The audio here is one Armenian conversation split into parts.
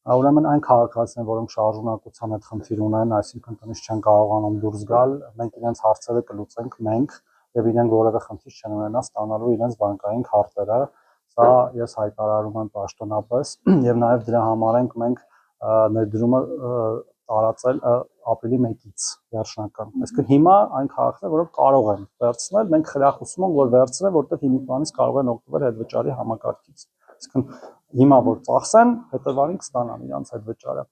Ուրեմն այն քաղաքացիներ, որոնք շարժունակության հետ խնդիր ունեն, այսինքն տնից չեն կարողանում դուրս գալ, մենք իրենց հարցերը կլուծենք մենք եւ իրենք որևէ խնդիր չեն ունենա ստանալու իրենց բանկային քարտերը։ Սա ես հայտարարում եմ պաշտոնապես եւ նաեւ դրա համար ենք մենք ներդրումը տարածել ապրիլի 1-ից վերջնական։ Այսինքն հիմա այն քաղաքներ, որոնք կարող են վերցնել, մենք խրախուսում ենք, որ վերցնեն, որտեղ հիմիկվանից կարող են օգտվել հետվճարի համակարգից։ Այսինքն հիմա որ ծախսեն, հետևանին կստանան իրանց հետվճարը։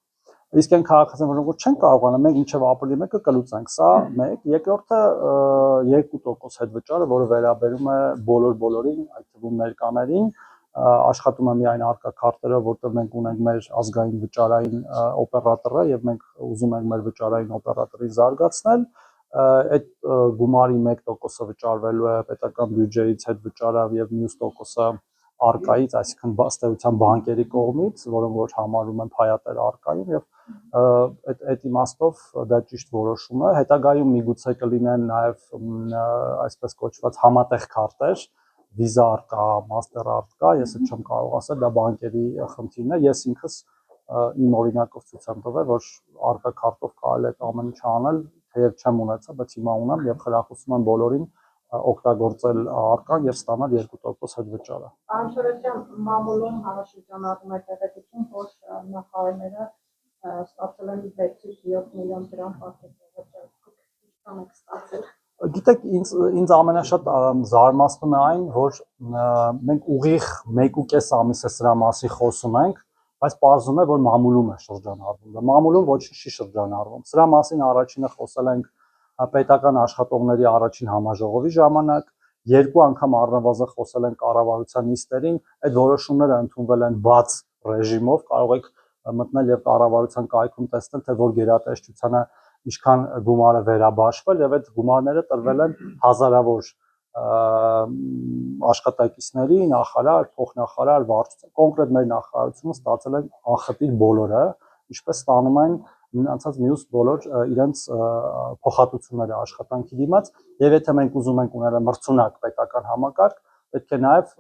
Իսկ այն քաղաքացիները, որոնք չեն կարողանում, մենք մինչև ապրիլի 1-ը կլուծենք։ Սա մեկ, երկրորդը 2% հետվճարը, որը վերաբերում է բոլորին, այդ թվում ներկաներին, աշխատում է միայն արկա քարտերով, որտեղ մենք ունենք մեր ազգային վճարային օպերատորը եւ մենք ուզում ենք մեր վճարային օպերատորին զարգացնել։ Այդ գումարի 1%-ը վճարվելու է պետական բյուջեից հետվճարով եւ մյուս տոկոսը արկայից, այսինքն ըստեյության բանկերի կողմից, որոնք որ համարում են փայատեր արկայում եւ այդ իմաստով դա ճիշտ որոշում է։ Հետագայում միգուցե կլինեն նաեւ այսպես կոչված համատեղ քարտեր, Visa արկա, Mastercard կա, ես չեմ կարող ասել, դա բանկերի խնդիրն է։ Ես ինքս իմ օրինակով ցույց եմ տվել, որ արկա քարտով կարելի է այդ ամեն ինչ անել, թեև չեմ ունեցել, բայց հիմա ունեմ եւ խրախուսում եմ բոլորին օգտագործել արկան եւ ստանալ 2% հետվճարը։ Պարոն Սորոսյան, մամուլում համաշրջանառում է տեղեկություն, որ նախարարները ստացել են 6-7 միլիոն դրամ պատկերներ, ինչքան եք ստացել։ Գիտեք, ինձ ամենաշատ զարմացնում է այն, որ մենք ուղիղ 1.5 ամիս է սրա մասին խոսում ենք, բայց պարզվում է, որ մամուլում է շրջանառվում։ Մամուլում ոչինչ չի շրջանառվում։ Սրա մասին առաջինը խոսել ենք պետական աշխատողների առաջին համաժողովի ժամանակ, 2 անգամ առնվազն խոսել ենք կառավարության նիստերին, այդ որոշումները ընդունվել են բաց ռեժիմով, կարող եք մտնել եւ կառավարության կայքում տեսնել, թե որ գերատեսչությանը ինչքան գումար է վերաբաշխվել եւ այդ գումարները տրվել են հազարավոր աշխատակիցների, նախարար, փոխնախարար, վարչության, կոնկրետ մեր նախարարությունը ստացել են անխտիր բոլորը, ինչպես ստանում են մնացած մյուս բոլոր իրենց փոխհատուցումները աշխատանքի դիմաց եւ եթե մենք ուզում ենք ունենալ մրցունակ պետական համակարգ, պետք է նաեւ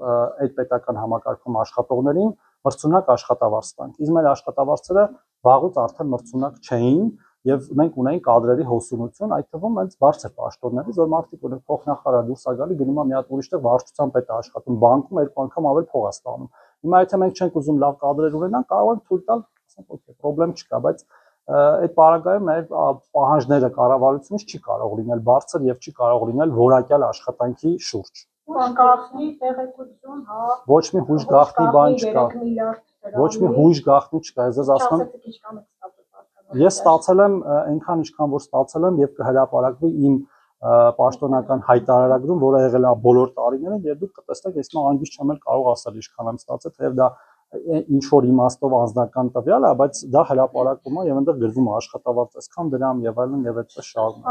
այդ պետական համակարգում աշխատողներին մրցունակ աշխատավարձ տանք։ Իսկ մեր աշխատավարձերը վաղուց արդեն մրցունակ չէին եւ մենք ունեինք կադրերի հոսունություն, այդ թվում հենց բարձր պաշտոններից, որ մարդիկ ունեն փոխնախարար դուրս է գալի, գնում է մի հատ ուրիշտեղ վարչության պետ է աշխատում, բանկում 2 անգամ ավել փող է ստանում։ Հիմա եթե մենք չենք ուզում լավ կադրեր ունենանք, կարող ենք թույլ տալ, ասենք, օքեյ, խնդրեմ չկա, բայց այդ պարագայում նաև պահանջները կառավարությունից չի կարող լինել բարձր եւ չի կարող լինել որակյալ աշխատանքի շուրջ։ Գաղտնի տեղեկություն, հա։ Ոչ մի հույժ գաղտնի բան չկա։ Ոչ մի հույժ գաղտնի չկա, ես ասում եմ։ Ես ստացել եմ այնքան ինչքան որ ստացել եմ եւ կհրապարակվի իմ պաշտոնական հայտարարագրում, որը եղել է բոլոր տարիներին եւ դուք կտեսնեք, ես հիմա անգից չեմ էլ կարող ասել ինչքան եմ ստացել, թեև դա ինչ որ իմաստով անձնական տվյալ է, բայց դա հրապարակվում է եւ այնտեղ գրվում է աշխատավարձ այսքան դրամ եւ այլն եւ այդպես շարունակ։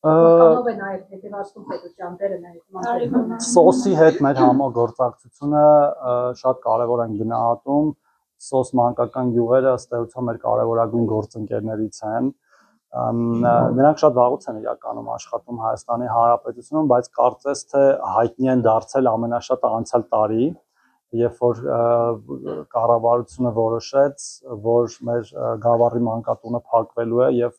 Կանով է նաև հետևածում պետության դերը նաև սոսի հետ մեր համագործակցությունը շատ կարևոր են գնահատում, սոս մանկական գյուղերը ըստ էության մեր կարևորագույն գործընկերներից են, նրանք շատ վաղուց են իրականում աշխատում Հայաստանի Հանրապետությունում, բայց կարծես թե հայտնի են դարձել ամենաշատը անցյալ տարի, երբ որ կառավարությունը որոշեց, որ մեր Գավառի մանկատունը փակվելու է եւ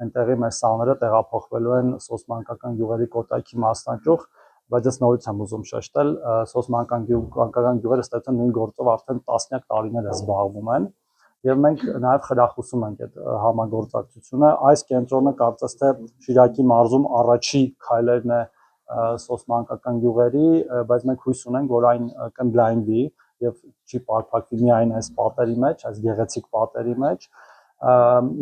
այնտեղի մեր սաները տեղափոխվելու են սոս մանկական գյուղերի կոտայքի մասնաճյուղ, բայց ես նորից եմ ուզում շեշտել, սոս մանկական գյուղերը ըստ էության նույն գործով արդեն տասնյակ տարիներ է զբաղվում են եւ մենք նաեւ խրախուսում ենք այդ համագործակցությունը։ Այս կենտրոնը կարծես թե Շիրակի մարզում առաջի քայլերն է սոս մանկական գյուղերի, բայց մենք հույս ունենք, որ այն կընդլայնվի եւ չի պարփակվի միայն այս պատերի մեջ, այս գեղեցիկ պատերի մեջ։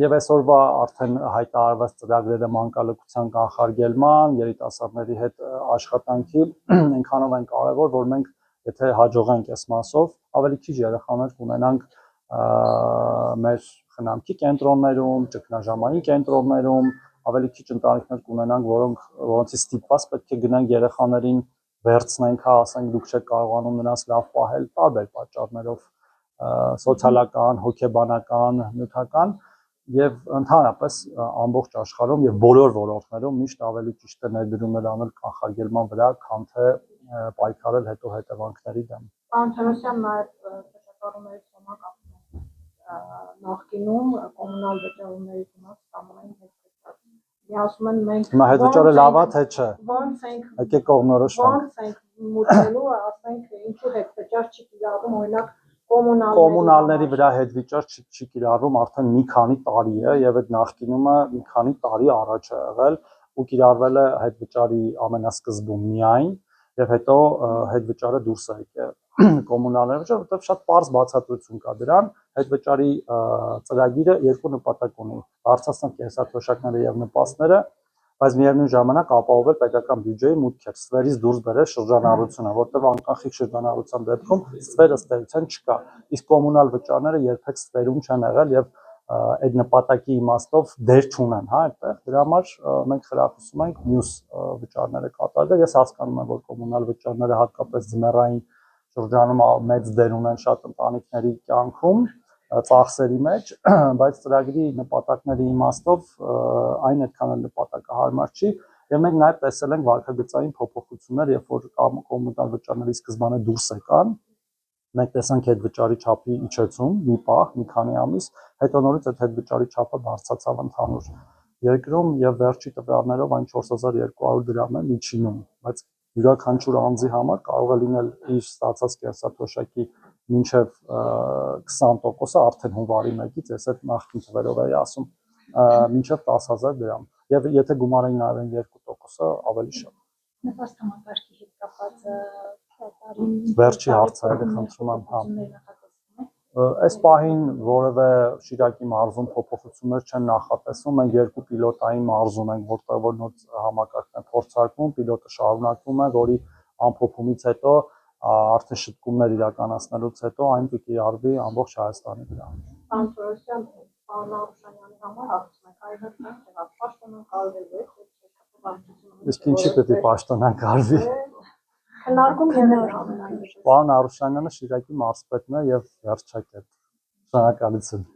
Եվ այսօրվա արդեն հայտարարված ծրագրերը մանկալքության կանխարգելման, երիտասարդների հետ աշխատանքի այնքանով են կարևոր, որ մենք եթե հաջողենք այս մասով, ավելի քիչ երեխաներ կունենանք մեր խնամքի կենտրոններում, ճգնաժամային կենտրոններում, ավելի քիչ ընտանիքներ կունենանք, որոնցից ստիպված պետք է գնանք երեխաներին վերցնենք, ասենք դուք չեք կարողանում նրանց լավ պահել, տարբեր պատճառներով, սոցիալական, հոգեբանական, նյութական եւ ընդհանրապես ամբողջ աշխարհում եւ բոլոր ոլորտներում միշտ ավելի ճիշտ է ներդրումներ անել կանխարգելման վրա, քան թե պայքարել հետո հետևանքների դեմ։ Պարոն Թորոսյան, նաև վճարումների սոմակ նախկինում կոմունալ վճարումների դիմաց ստանալային հետվճար։ Ասում են մենք հիմա հետվճարը լավ է թե չէ։ Ոնց ենք Եկեք կողմնորոշվենք։ Ոնց ենք մուտելու, ասենք ինչու հետվճար չի կիրառվում, օրինակ կոմունալների վրա հետվճար չի կիրառվում արդեն մի քանի տարի է եւ այդ նախկինումը մի քանի տարի առաջ է եղել ու կիրառվել է հետվճարի ամենասկզբում միայն եւ հետո հետվճարը դուրս է եկել կոմունալների վրա, որտեղ շատ པարզ բացատրություն կա դրան, հետվճարի ծրագիրը երկու նպատակ ունի՝ բարձրացնել կենսաթոշակները եւ նպաստները, բայց միևնույն ժամանակ ապահովել պետական բյուջեի մուտքեր, ստվերից դուրս բերել շրջանառությունը, որտեղ անկանխիկ շրջանառության դեպքում ստվերը ըստ էության չկա, իսկ կոմունալ վճարները երբեք ստվերում չեն եղել եւ այդ նպատակի իմաստով դեր չունեն, հա, այդտեղ դրա համար մենք խրախուսում ենք մյուս վճարները կատարել։ Ես հասկանում եմ, որ կոմունալ վճարները հատկապես ձմեռային շրջանում մեծ դեր ունեն շատ ընտանիքների կյանքում, ծախսերի մեջ, բայց ծրագրի նպատակների իմաստով այն այդքան էլ նպատակահարմար չի եւ մենք նաեւ տեսել ենք վարկագծային փոփոխություններ, երբ որ կոմունալ վճարների սկզբանե դուրս եկան, մենք տեսանք այդ վճարի չափի իջեցում մի պահ, մի քանի ամիս, հետո նորից այդ վճարի չափը բարձրացավ ընդհանուր երկրում եւ վերջի տվյալներով այն 4200 դրամ է միջինում, բայց յուրաքանչյուր անձի համար կարող է լինել իր ստացած կենսաթոշակի մինչև 20%-ը արդեն հունվարի 1-ից, ես այդ նախկին թվերով էի ասում, մինչև 10000 դրամ։ Եվ եթե գումարային նայեն 2%-ը ավելի շատ։ Նպաստ համակարգի հետ կապված Վերջի հարցերը խնդրում եմ, հա։ Այս պահին որևէ Շիրակի մարզում փոփոխություններ չեն նախատեսվում, մենք երկու պիլոտային մարզ ունենք, որտեղ որ նոր համակարգն է փորձարկվում, պիլոտը շարունակվում է, որի ամփոփումից հետո արդեն շտկումներ իրականացնելուց հետո այն պիտի արվի ամբողջ Հայաստանի վրա։ Պարոն Թորոսյան, պարոն Արուշանյանի համար հարցում եք, այլևս պաշտոնանկարվելու է, Իսկ ինչի պետք է պաշտոնանկարվի։ Քննարկում Պարոն Արուշանյանը Շիրակի մարզպետն է եւ վերջակետ։ Շնորհակալություն։